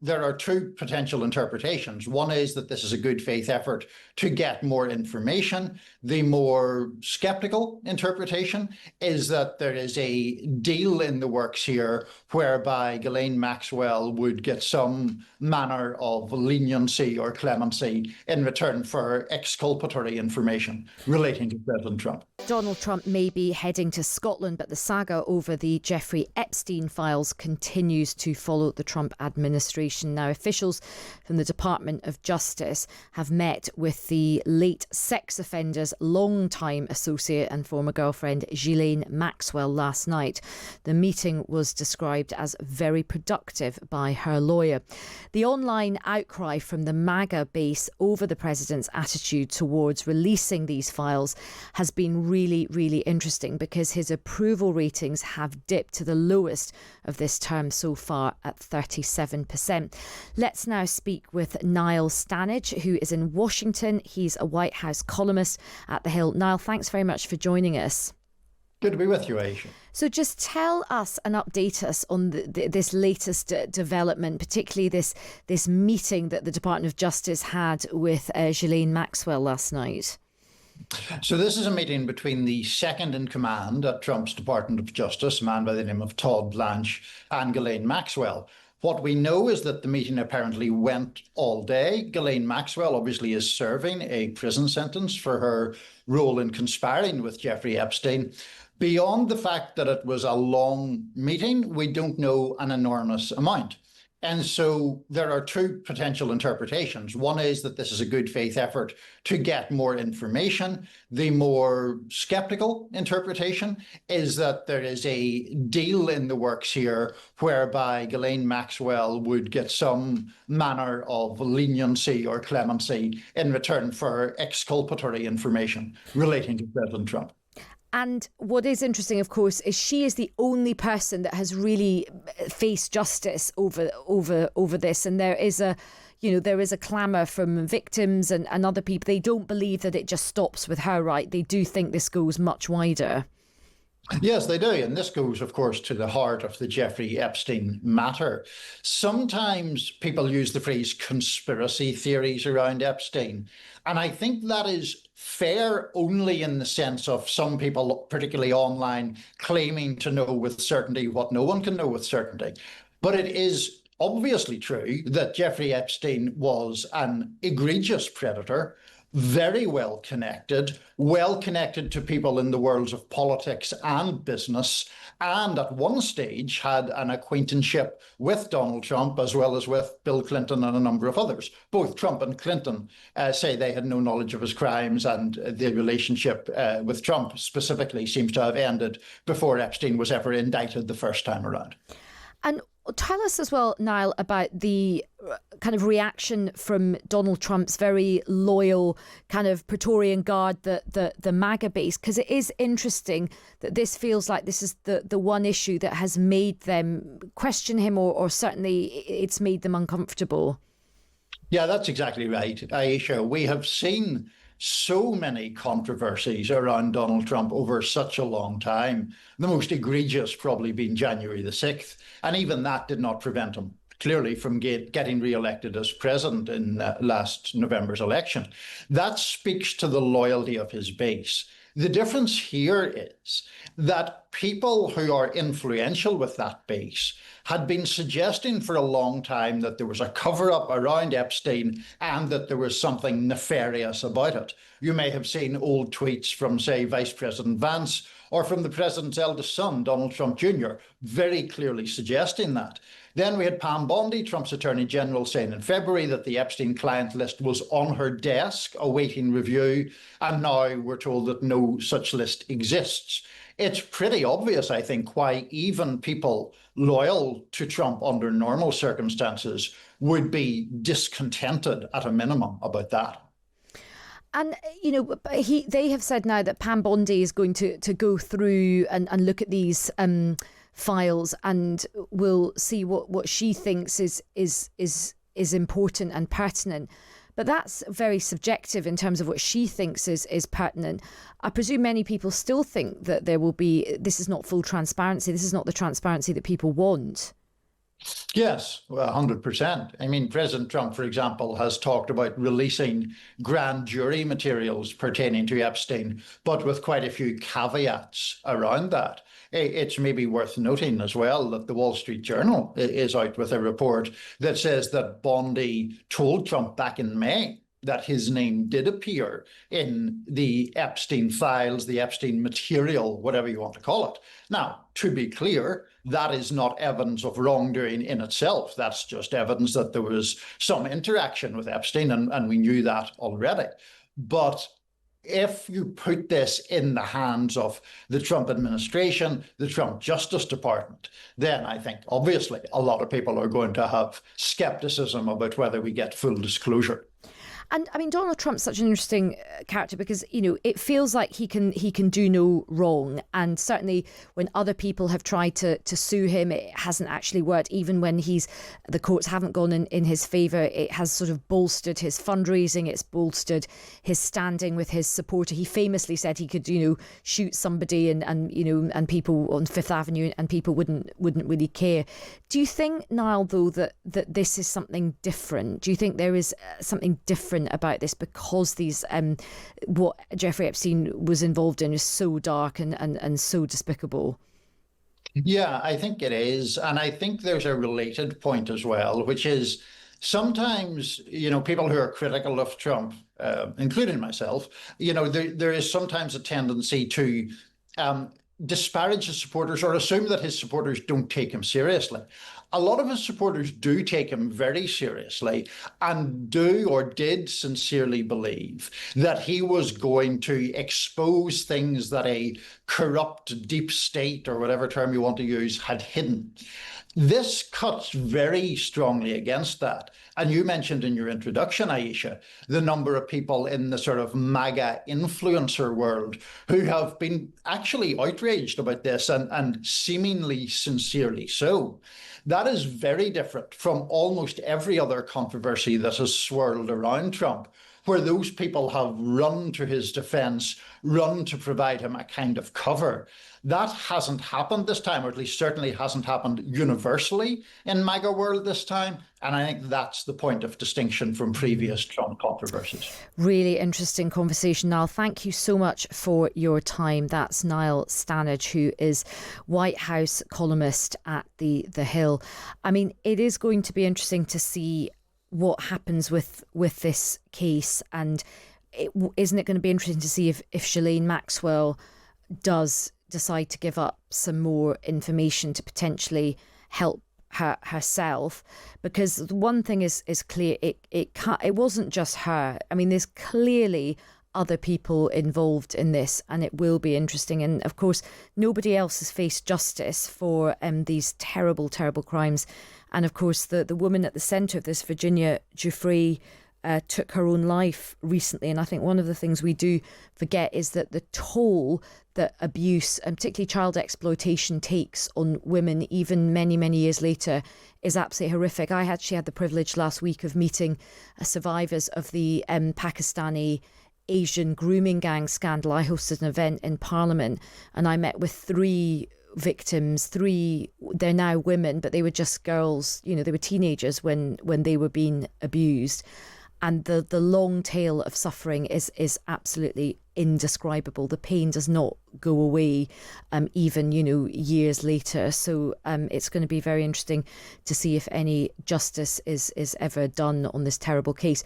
there are two potential interpretations. One is that this is a good faith effort to get more information. The more skeptical interpretation is that there is a deal in the works here whereby Ghislaine Maxwell would get some manner of leniency or clemency in return for exculpatory information relating to President Trump. Donald Trump may be heading to Scotland, but the saga over the Jeffrey Epstein files continues to follow the Trump administration. Now, officials from the Department of Justice have met with the late sex offender's longtime associate and former girlfriend, Ghislaine Maxwell, last night. The meeting was described as very productive by her lawyer. The online outcry from the MAGA base over the president's attitude towards releasing these files has been really interesting, because his approval ratings have dipped to the lowest of this term so far at 37%. Let's now speak with Niall Stanage, who is in Washington. He's a White House columnist at the Hill. Niall, thanks very much for joining us. Good to be with you, Aisha. So just tell us and update us on this latest development, particularly this meeting that the Department of Justice had with Ghislaine Maxwell last night. So this is a meeting between the second in command at Trump's Department of Justice, a man by the name of Todd Blanche, and Ghislaine Maxwell. What we know is that the meeting apparently went all day. Ghislaine Maxwell obviously is serving a prison sentence for her role in conspiring with Jeffrey Epstein. Beyond the fact that it was a long meeting, we don't know an enormous amount. And so there are two potential interpretations. One is that this is a good faith effort to get more information. The more skeptical interpretation is that there is a deal in the works here whereby Ghislaine Maxwell would get some manner of leniency or clemency in return for exculpatory information relating to President Trump. And what is interesting, of course, is she is the only person that has really faced justice over this. And there is a clamour from victims and other people. They don't believe that it just stops with her, right? They do think this goes much wider. Yes, they do. And this goes, of course, to the heart of the Jeffrey Epstein matter. Sometimes people use the phrase conspiracy theories around Epstein. And I think that is fair only in the sense of some people, particularly online, claiming to know with certainty what no one can know with certainty. But it is obviously true that Jeffrey Epstein was an egregious predator, very well connected to people in the worlds of politics and business, and at one stage had an acquaintanceship with Donald Trump as well as with Bill Clinton and a number of others. Both Trump and Clinton say they had no knowledge of his crimes, and the relationship with Trump specifically seems to have ended before Epstein was ever indicted the first time around. And tell us as well, Niall, about the kind of reaction from Donald Trump's very loyal kind of Praetorian Guard, the MAGA base, because it is interesting that this feels like this is the one issue that has made them question him, or certainly it's made them uncomfortable. Yeah, that's exactly right, Aisha. We have seen so many controversies around Donald Trump over such a long time, the most egregious probably being January the 6th. And even that did not prevent him clearly from getting re-elected as president in last November's election. That speaks to the loyalty of his base. The difference here is that people who are influential with that base had been suggesting for a long time that there was a cover-up around Epstein and that there was something nefarious about it. You may have seen old tweets from, say, Vice President Vance or from the president's eldest son, Donald Trump Jr., very clearly suggesting that. Then we had Pam Bondi, Trump's Attorney General, saying in February that the Epstein client list was on her desk awaiting review, and now we're told that no such list exists. It's pretty obvious, I think, why even people loyal to Trump under normal circumstances would be discontented at a minimum about that. And, they have said now that Pam Bondi is going to go through and look at these files and will see what she thinks is important and pertinent. But that's very subjective in terms of what she thinks is pertinent. I presume many people still think that this is not full transparency. This is not the transparency that people want. Yes, well, 100%. I mean, President Trump, for example, has talked about releasing grand jury materials pertaining to Epstein, but with quite a few caveats around that. It's maybe worth noting as well that the Wall Street Journal is out with a report that says that Bondi told Trump back in May that his name did appear in the Epstein files, the Epstein material, whatever you want to call it. Now, to be clear, that is not evidence of wrongdoing in itself. That's just evidence that there was some interaction with Epstein, and we knew that already. But if you put this in the hands of the Trump administration, the Trump Justice Department, then I think obviously a lot of people are going to have skepticism about whether we get full disclosure. And I mean, Donald Trump's such an interesting character because, you know, it feels like he can do no wrong. And certainly when other people have tried to sue him, it hasn't actually worked. Even when the courts haven't gone in his favour, it has sort of bolstered his fundraising. It's bolstered his standing with his supporter. He famously said he could, you know, shoot somebody and people on Fifth Avenue and people wouldn't really care. Do you think, Niall, though, that this is something different? Do you think there is something different about this because these what Jeffrey Epstein was involved in is so dark and so despicable? Yeah, I think it is. And I think there's a related point as well, which is sometimes, you know, people who are critical of Trump, including myself, you know, there is sometimes a tendency to disparage his supporters or assume that his supporters don't take him seriously. A lot of his supporters do take him very seriously and do or did sincerely believe that he was going to expose things that a corrupt deep state, or whatever term you want to use, had hidden. This cuts very strongly against that. And you mentioned in your introduction, Aisha, the number of people in the sort of MAGA influencer world who have been actually outraged about this and seemingly sincerely so. That is very different from almost every other controversy that has swirled around Trump, where those people have run to his defense, run to provide him a kind of cover. That hasn't happened this time, or at least certainly hasn't happened universally in MAGA world this time. And I think that's the point of distinction from previous Trump controversies. Really interesting conversation, Niall. Thank you so much for your time. That's Niall Stanage, who is White House columnist at the Hill. I mean, it is going to be interesting to see what happens with this case, and isn't it going to be interesting to see if Ghislaine Maxwell does decide to give up some more information to potentially help herself, because one thing is clear, it wasn't just her. I mean, there's clearly other people involved in this, and it will be interesting. And of course, nobody else has faced justice for these terrible crimes. And of course, the woman at the centre of this, Virginia Giuffre, took her own life recently. And I think one of the things we do forget is that the toll that abuse, and particularly child exploitation, takes on women, even many years later, is absolutely horrific. I actually had the privilege last week of meeting survivors of the Pakistani Asian grooming gang scandal. I hosted an event in Parliament and I met with 3 victims. They're now women, but they were just girls, you know, they were teenagers when they were being abused. And the long tail of suffering is absolutely indescribable. The pain does not go away, even, you know, years later. So it's going to be very interesting to see if any justice is ever done on this terrible case.